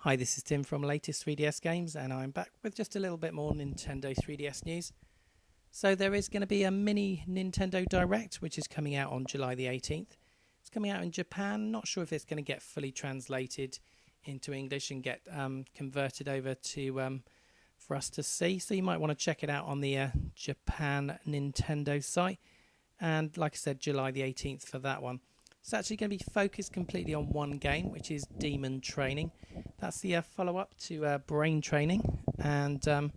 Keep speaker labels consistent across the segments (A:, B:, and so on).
A: Hi, this is Tim from Latest 3DS Games, and I'm back with just a little bit more Nintendo 3DS news. So there is going to be a mini Nintendo Direct, which is coming out on July the 18th. It's coming out in Japan. Not sure if it's going to get fully translated into English and get converted over to for us to see. So you might want to check it out on the Japan Nintendo site. And like I said, July the 18th for that one. It's actually going to be focused completely on one game, which is Demon Training. That's the follow-up to Brain Training, and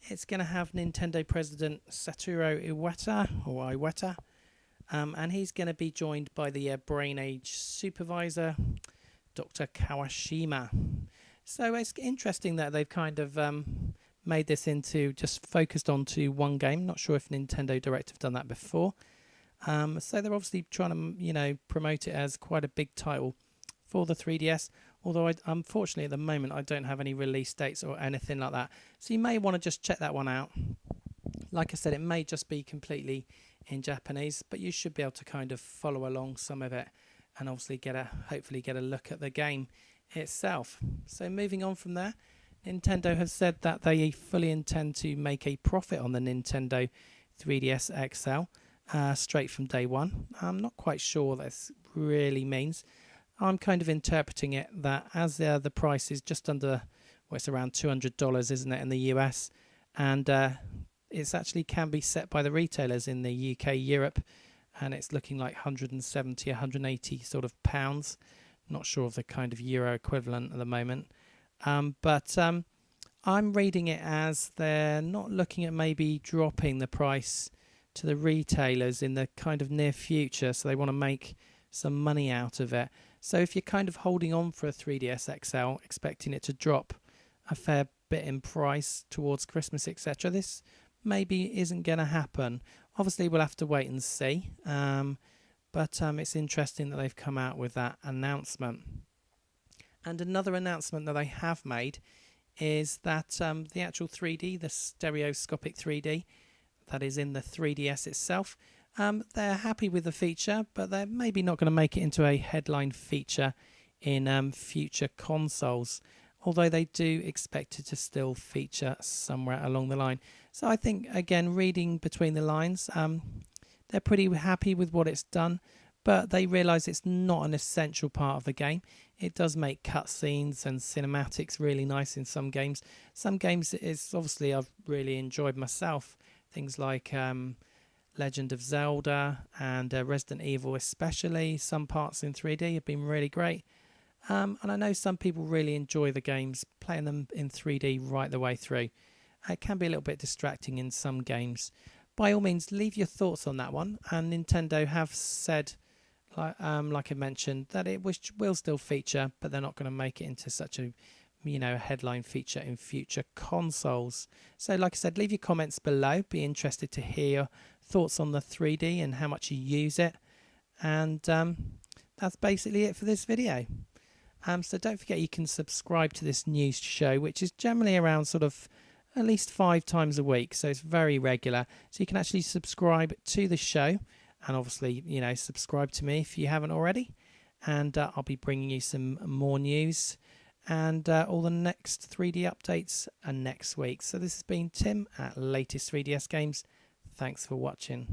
A: it's going to have Nintendo President Satoru Iwata, and he's going to be joined by the Brain Age Supervisor, Dr. Kawashima. So it's interesting that they've kind of made this into just focused onto one game. Not sure if Nintendo Direct have done that before. So they're obviously trying to, promote it as quite a big title for the 3DS. Although, unfortunately, at the moment, I don't have any release dates or anything like that. So you may want to just check that one out. Like I said, it may just be completely in Japanese, but you should be able to kind of follow along some of it and obviously hopefully get a look at the game itself. So moving on from there, Nintendo have said that they fully intend to make a profit on the Nintendo 3DS XL. Straight from day one. I'm not quite sure what this really means. I'm kind of interpreting it that as the price is just under, it's around $200, isn't it, in the US, and it's actually can be set by the retailers in the UK, Europe, and it's looking like 170, 180 sort of pounds. Not sure of the kind of euro equivalent at the moment, but I'm reading it as they're not looking at maybe dropping the price to the retailers in the kind of near future, so they want to make some money out of it. So if you're kind of holding on for a 3DS XL, expecting it to drop a fair bit in price towards Christmas, etc., this maybe isn't going to happen. Obviously, we'll have to wait and see, but it's interesting that they've come out with that announcement. And another announcement that they have made is that the actual 3D, the stereoscopic 3D, that is in the 3DS itself. They're happy with the feature, but they're maybe not going to make it into a headline feature in future consoles, although they do expect it to still feature somewhere along the line. So I think, again, reading between the lines, they're pretty happy with what it's done, but they realise it's not an essential part of the game. It does make cutscenes and cinematics really nice in some games. Some games it's obviously I've really enjoyed myself. Things like Legend of Zelda and Resident Evil especially. Some parts in 3D have been really great. And I know some people really enjoy the games, playing them in 3D right the way through. It can be a little bit distracting in some games. By all means, leave your thoughts on that one. And Nintendo have said, like I mentioned, that it will still feature, but they're not going to make it into such a headline feature in future consoles. So like I said, leave your comments below. Be interested to hear your thoughts on the 3D and how much you use it. And that's basically it for this video. So don't forget you can subscribe to this news show, which is generally around sort of at least 5 times a week. So it's very regular. So you can actually subscribe to the show and obviously, subscribe to me if you haven't already. And I'll be bringing you some more news. And all the next 3D updates are next week. So this has been Tim at Latest 3DS Games. Thanks for watching.